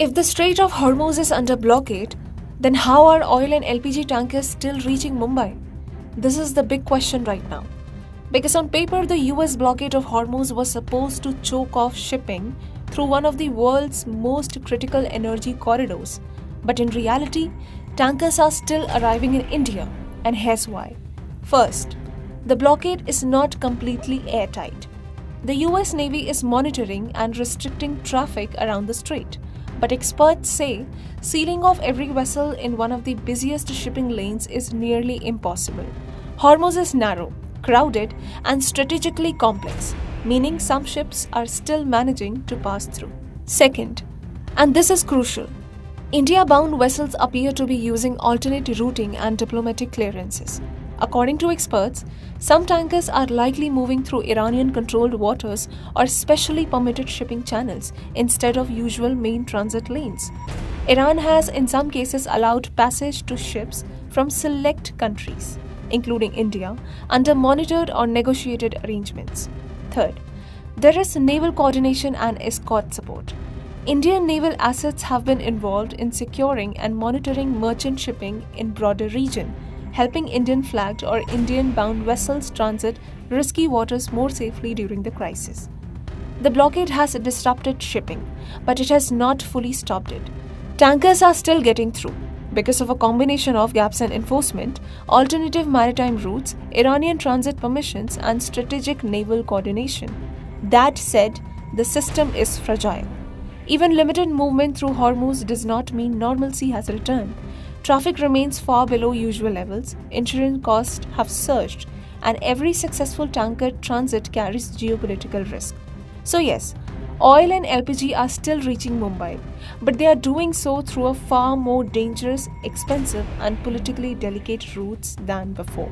If the Strait of Hormuz is under blockade, then how are oil and LPG tankers still reaching Mumbai? This is the big question right now. Because on paper, the US blockade of Hormuz was supposed to choke off shipping through one of the world's most critical energy corridors. But in reality, tankers are still arriving in India, and here's why. First, the blockade is not completely airtight. The US Navy is monitoring and restricting traffic around the strait, but experts say sealing off every vessel in one of the busiest shipping lanes is nearly impossible. Hormuz is narrow, crowded, and strategically complex, meaning some ships are still managing to pass through. Second, and this is crucial, India bound vessels appear to be using alternate routing and diplomatic clearances. According to experts, some tankers are likely moving through Iranian controlled waters or specially permitted shipping channels instead of usual main transit lanes. Iran has, in some cases, allowed passage to ships from select countries, including India, under monitored or negotiated arrangements. Third, there is naval coordination and escort support. Indian naval assets have been involved in securing and monitoring merchant shipping in broader region, helping Indian flagged or Indian bound vessels transit risky waters more safely during the crisis. The blockade has disrupted shipping, but it has not fully stopped it. Tankers are still getting through because of a combination of gaps in enforcement, alternative maritime routes, Iranian transit permissions, and strategic naval coordination. That said, the system is fragile. Even limited movement through Hormuz does not mean normalcy has returned. Traffic remains far below usual levels, insurance costs have surged, and every successful tanker transit carries geopolitical risk. So, yes, oil and LPG are still reaching Mumbai, but they are doing so through a far more dangerous, expensive, and politically delicate routes than before.